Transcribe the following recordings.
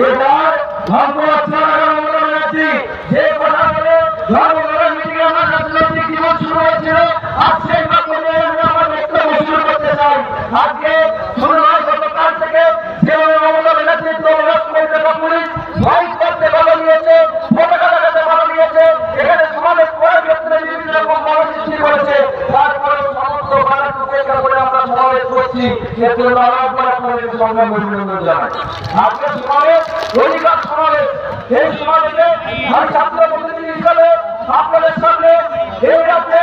এবার যে কথা বলে ধর্মগড়ের মিটিং আমার রাজনৈতিক জীবন শুরু হয়েছিল, আজ সেই মাধ্যমে আমার বক্তব্য শুরু করতে চাই। আজকে শুরু হয় গতকাল থেকে যেভাবে মমতা ব্যানার্জির পুলিশ ভয় করতে বাধা দিয়েছে, পতাকা লাগাতে বাধা দিয়েছে, এখানে সমাবেশ করার ক্ষেত্রে বিভিন্ন রকম বাধা সৃষ্টি করেছে। তারপরে সমস্ত বাধা উপেক্ষা করে আমরা সমাবেশ করছি, এর জন্য আরেকবার আপনাদেরকে সংগ্রাম অভিনন্দন জানাই। আজকে সমাবেশ অধিকার সমাবেশ, এই সমাবেশে আমি ছাত্র প্রতিনিধি হিসাবে আপনাদের সামনে এই রাজ্যে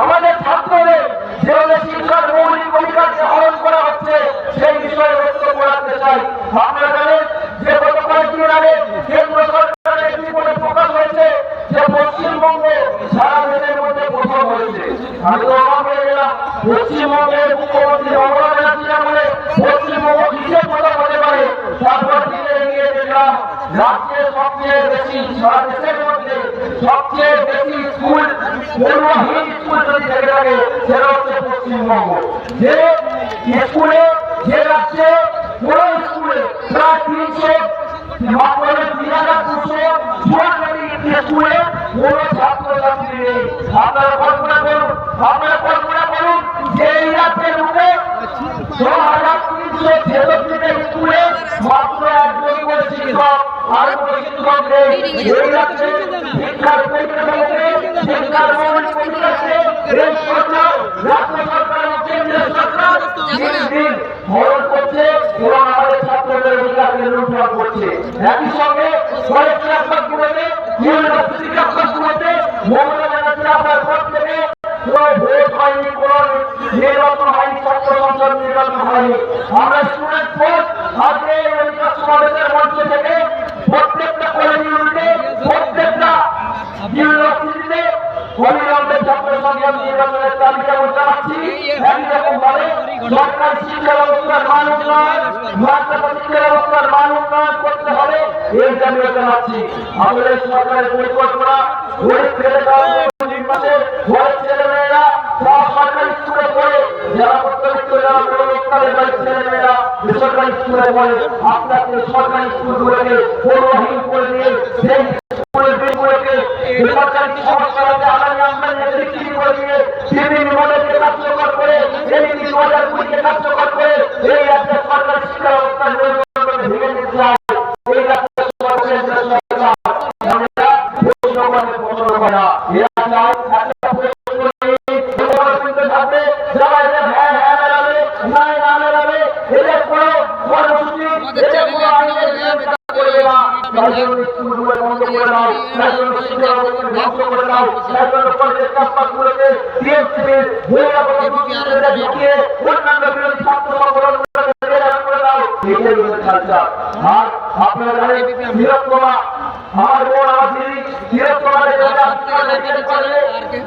আমাদের ছাত্রদের যেভাবে শিক্ষার মৌলিক অধিকারকে হরণ করা হচ্ছে সেই বিষয়ে বক্তব্য রাখতে চাই। আপনারা জানেন যে গত কয়েকদিন আগে কেন্দ্র সরকারের একটি রিপোর্টে প্রকাশ হয়েছে যে পশ্চিমবঙ্গ সারা দেশের মধ্যে প্রথম হয়েছে। আমি তো অবাক হয়ে গেলাম, পশ্চিমবঙ্গের মুখ্যমন্ত্রী মমতা ব্যানার্জি বলে পশ্চিমবঙ্গ কিসের প্রথম হতে পারে। তারপর দিনে গিয়ে দেখলাম রাজ্যের সবচেয়ে বেশি, সারা দেশের মধ্যে সবচেয়ে বেশি স্কুল পড়ুয়াহীন স্কুল যদি থেকে থাকে সেটা হচ্ছে পশ্চিমবঙ্গ। যে স্কুলে, যে রাজ্যে কোন স্কুলে প্রায় 3,200 স্কুলে কোন ছাত্রছাত্রী নেই। আপনারা কল্পনা করুন যে এই রাজ্যের মধ্যে 6,366 স্কুলে মাত্র একজনই করে শিক্ষক, আর কোনো শিক্ষক নেই। এই রাজ্যে শিক্ষার পরিকাঠামোকে, শিক্ষার মৌলিক অধিকারকে এই সরকার, রাজ্য সরকার এবং কেন্দ্রীয় সরকার দিন হরণ করছে এবং আমাদের ছাত্রদের অধিকারকে লুণ্ঠন করছে। একই সঙ্গে কলেজ ক্যাম্পাসগুলোতে, ইউনিভার্সিটি ক্যাম্পাসগুলোতে মমতা ব্যানার্জি আসার পর থেকে ভোট হয়নি, কোন নির্বাচন হয়নি, ছাত্র সংসদ নির্বাচন হয়নি। আমরা স্টুডেন্ট ফোর্স আজকে এই অধিকার সমাবেশের মঞ্চ থেকে প্রত্যেকটা কলেজ ইউনিটে, প্রত্যেকটা ইউনিভার্সিটিতে অবিলম্বে ছাত্র সংসদ নির্বাচনের তালিকা জানাচ্ছি। একই রকম ভাবে সরকারি শিক্ষা ব্যবস্থার মান উন্নয়ন, মাদ্রাসা শিক্ষা ব্যবস্থার মান উন্নয়ন করতে হবে, এই দাবিও জানাচ্ছি। আমাদের সরকারের পরিকল্পনা গরিব ফেলে দেওয়া ছেলেমেয়েরা সরকারি স্কুলে পড়ে, যারা মধ্যবিত্ত, যারা বড় লোকদের বাড়ির ছেলেমেয়েরা বেসরকারি স্কুলে পড়ে, আস্তে আস্তে সরকারি স্কুলগুলোকে পড়ুয়াহীন করে দিয়ে সেই স্কুলের বিলগুলোকে বেসরকারি সংস্কারকে আগামী আমদানি বিক্রি করে দিয়ে বিভিন্ন মডেলকে কার্যকর করে, এই 2020-কে কার্যকর করে এই রাজ্যের সরকারি শিক্ষা ব্যবস্থার মেরুদণ্ডকে ভেঙে দিতে চায়। এই রাজ্যের সরকারের পছন্দ করে না, এরা চায় আপনারা জানেন বীরত্তমা, আমার বোন, আমার দিদি বীরত্তমাকে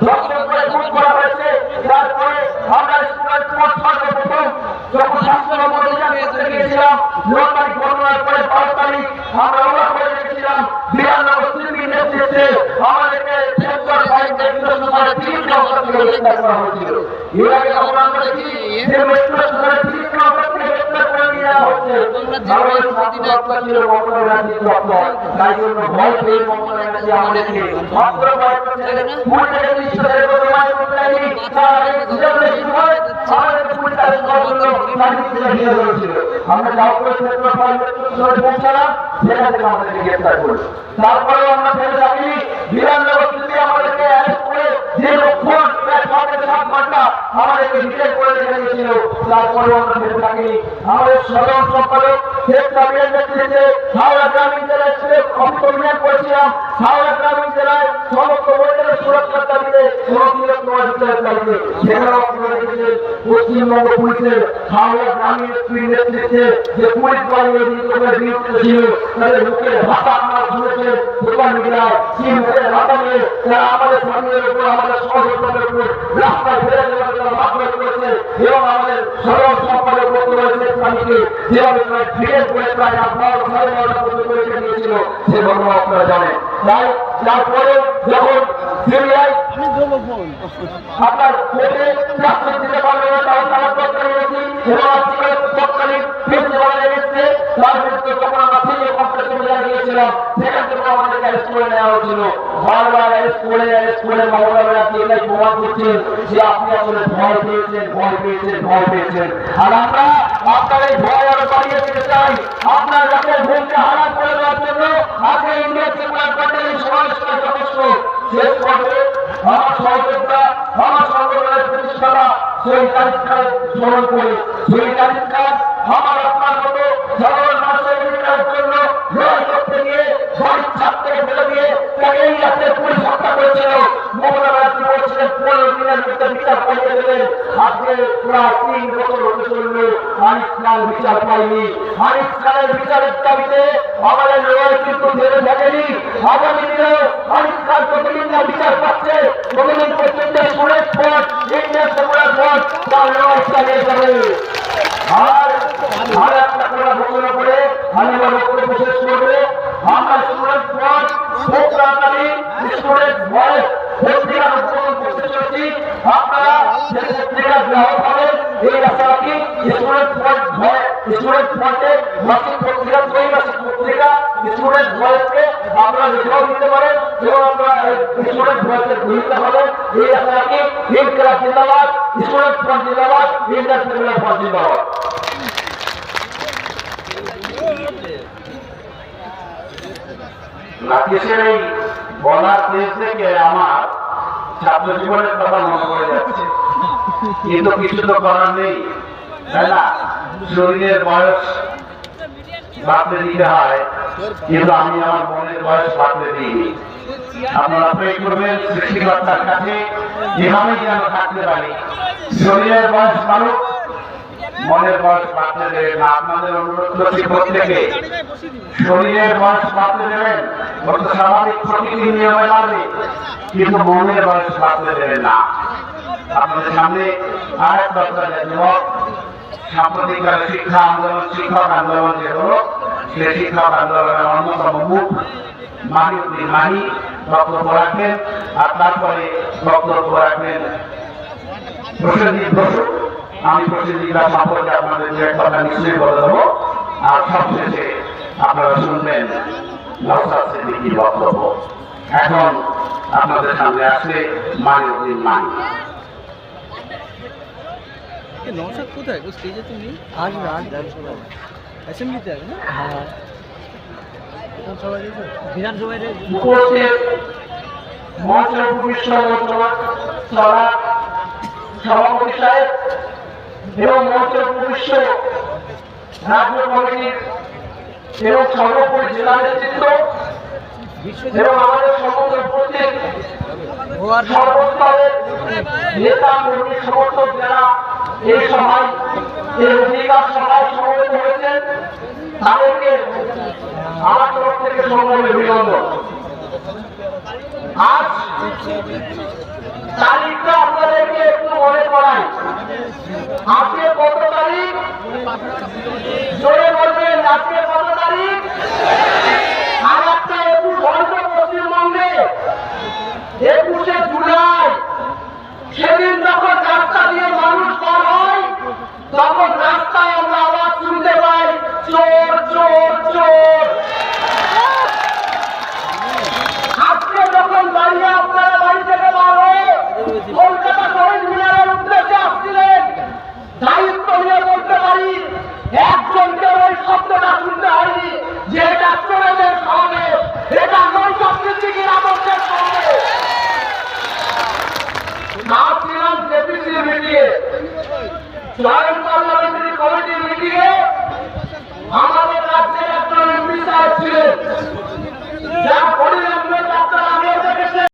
ধর্ষণ করে খুন করা হয়েছে। তারপরে আমরা স্টুডেন্ট ফোর্স সর্বপ্রথম যখন স্বাস্থ্য অভিযান করতে গিয়েছিলাম 9 তারিখ ঘটনার পরে 12 তারিখ আমরা অবাক হয়ে গেছিলাম। বিরানগর শিল্পীর নেতৃত্বে আমাদেরকে সেক্টর 5 মেট্রো শহরে 3 নম্বর থেকে গ্রেফতার করা হয়েছিল। এর আগে যখন আমরা দেখি যে মেট্রো শহরে 3 নম্বর থেকে গ্রেফতার করে নিয়ে যাওয়া হচ্ছে, আমাদের ছাত্র ছিল মমতা ব্যানার্জির দপ্তর, তাই জন্য ভয় পেয়ে মমতা ব্যানার্জি আমাদেরকে মাত্র ভয় করছে। ভুল থেকে নিশ্চয় কোনো মায়ের মতো নেই, তার আগে যেভাবে হয় আমাদের ভুল তাদের জন্য রাজনীতি চালিয়ে হয়েছিল। আমরা যাও করে সেক্টর 5 মেট্রো শহরে পৌঁছালাম, সেখান থেকে আমাদেরকে গ্রেফতার করল। তারপরেও আমরা ফেলে যাইনি, বিরানগর শিল্পী আমাদেরকে অ্যারেস্ট করে দীর্ঘক্ষণ প্রায় 7 ঘন্টা আমাদেরকে ডিটেইন করে রেখে দিয়েছিল। তারপরেও আমরা ফেলে থাকিনি। আমাদের সাধারণ সম্পাদক শেখ সাবিরের নেতৃত্বে হাওড়া গ্রামীণ জেলায় অভিযান করেছিলাম। হাওড়া গ্রামীণ জেলায় সমস্ত মহিলাদের সুরক্ষার দাবিতে দাবিতে সেখানেও আপনারা দেখেছেন পশ্চিমবঙ্গ পুলিশের হাওড়া গ্রামীণ এসপির নেতৃত্বে যে পুলিশ বাহিনীর বিরুদ্ধে ছিল, তাদের মুখের ভাষা আপনারা শুনেছেন সোশ্যাল মিডিয়ায়, কি মুখের ভাষা নিয়ে তারা আমাদের স্বামীদের উপর, আমাদের সহযোগিতাদের উপর রাস্তায় ফেলে দেওয়ার জন্য মাধ্যমে করেছে এবং আমাদের সাধারণ সম্পাদক বক্তব্য শেখ স্বামীকে যেভাবে ক্রিকেট করে প্রায় 9:30 পর্যন্ত রেখে দিয়েছিল সে ঘটনা আপনারা জানেন। তাই তারপরে যখন সিবিআই আপনার কোর্টে চাকরি দিতে পারবে না, তখন তারা তৎকালীন এবং তৎকালীন প্রিন্সিপাল এসেছে, তার বিরুদ্ধে যখন আমরা গিয়েছিলাম, সেখান থেকে আমাদেরকে অ্যারেস্ট করে নেওয়া হয়েছিল। বারবার অ্যারেস্ট করে মহোদয়রা এটাই প্রমাণ করছেন যে আপনি আসলে ভয় পেয়েছেন। আর আমরা আপনার এই ভয় আরো বাড়িয়ে দিতে চাই। আপনার রাতের ঘুমকে হারাম করে দেওয়ার জন্য আজকে ইন্ডিয়া সেকুলার পার্টির সমাবেশটা যথেষ্ট। শেষ করবে আমার সহযোগিতা, আমার সংগঠনের প্রতিষ্ঠাতা শহীদ আলিফ খান স্মরণ করে। শহীদ আলিফ খান আমার আপনার মতো সাধারণ মানুষের অধিকারের জন্য লড়াই করতে গিয়ে বাড়ির ছাদ থেকে ফেলে দিয়ে তাকে এই রাতে পুলিশ হত্যা করেছিল। মমতা ব্যানার্জি বলছিলেন 15 দিনের ভিতরে বিচার পাইয়ে দেবেন। আজকে প্রায় 3 বছর হতে চলল, আলিফ খান বিচার পায়নি। আলিফ খানের বিচারের দাবিতে আমাদের লড়াই কিন্তু থেমে থাকেনি। আগামী দিনেও আলিফ খান প্রতিদিন না বিচার পাচ্ছে, প্রতিদিন পর্যন্ত সুরেশ পথ ইন্ডিয়া সেকুলার পথ তার লড়াই চালিয়ে যাবে। আর একটা কথা ঘোষণা করে আমি আমার বক্তব্য শেষ করবো। আমরা স্টুডেন্ট পথ প্রোগ্রামকারী স্টুডেন্ট ভয়েস পত্রিকা উদ্বোধন করতে চলেছি। আপনারা যে পত্রিকা গ্রাহক হবেন এই রাস্তাটি স্টুডেন্ট পথে মাসিক পত্রিকা, ত্রৈমাসিক পত্রিকা স্টুডেন্ট ভয়েসকে আপনারা লিখেও দিতে পারেন এবং আপনারা স্টুডেন্ট ভয়েসের গৃহীতা হবেন। এই রাস্তাটি ইনকিলাব জিন্দাবাদ, স্টুডেন্ট পথ জিন্দাবাদ, ইন্ডিয়া সেকুলার পথ জিন্দাবাদ। রাকেশের এই বলার দেশ থেকে আমার ছাত্র জীবনের কথা মনে পড়ে যাচ্ছে, কিন্তু কিছু তো করার নেই, তাই না? শরীরের বয়স বাড়তে দিতে হয়, কিন্তু আমি আমার মনের বয়স বাড়তে দিইনি। আপনারা প্রে করবেন সৃষ্টিকর্তার কাছে যেভাবে যেন থাকতে পারি। শরীরের বয়স বাড়ুক, মনের বয়স বাড়তে দেবেন না। আপনাদের অনুরোধ করছি প্রত্যেকে শরীরের বয়স বাড়তে দেবেন, অর্থাৎ স্বাভাবিক প্রকৃতির নিয়মে বাড়বে, কিন্তু মনের বয়স বাড়তে দেবেন না। আপনাদের সামনে আরেক দরকার যুবক সাম্প্রতিককালে শিক্ষা আন্দোলন, শিক্ষক আন্দোলন যে হলো, সে শিক্ষক আন্দোলনের অন্যতম মুখ মাহিউদ্দিন মাহি বক্তব্য রাখবেন। আর তারপরে বক্তব্য রাখবেন প্রসেনজিৎ বসু। আমি প্রসেনজিৎ সম্পর্কে আপনাদের দু এক কথা নিশ্চয়ই বলে দেবো। আর সবশেষে আপনারা শুনবেন নওশাদ সিদ্দিকীর বক্তব্য। এখন আপনাদের সামনে আসছে মাহিউদ্দিন মাহি। নওশাদ কোথায়? স্টেজে তুমি অ্যাসেম্বলিতে আছে না? হ্যাঁ, বিধানসভায় সভাপতি সাহেব এবং মঞ্চের উপবিষ্ট রাজ্য কমিটির এবং সর্বোপরি জেলা নেতৃত্ব এবং আমাদের সমস্ত উপস্থিত সর্বস্তরের নেতা কর্মী সমর্থক যারা এই সভায় এই অধিকার সভায় সমবেত হয়েছেন, তাদেরকে আমার তরফ থেকে সংগ্রামী অভিনন্দন। আজ তারিখটা আপনাদেরকে একটু মনে করাই। আজকে কত তারিখ? জোরে বলবেন, আজকে কত তারিখ? আর একটা 21 হয়তো পশ্চিমবঙ্গে 21শে জুলাই। সেদিন যখন রাস্তা দিয়ে মানুষ পার হয়, তখন রাস্তায় আমরা আওয়াজ শুনতে পাই, চোর চোর চোর। আজকে যখন দাঁড়িয়ে আপনারা বাড়ি থেকে বার হয়ে কলকাতা শহীদ মিনারের উদ্দেশ্যে আসছিলেন, দায়িত্ব নিয়ে বলতে পারি একজনকে ওই শব্দটা শুনতে হয়নি যে এটা চোরেদের সমাবেশ, এটা নওশাদ সিদ্দিকীর আদর্শের সমাবেশ। ছিলাম জেপিসির মিটিংয়ে, জয়েন্ট পার্লামেন্টারি কমিটির মিটিংয়ে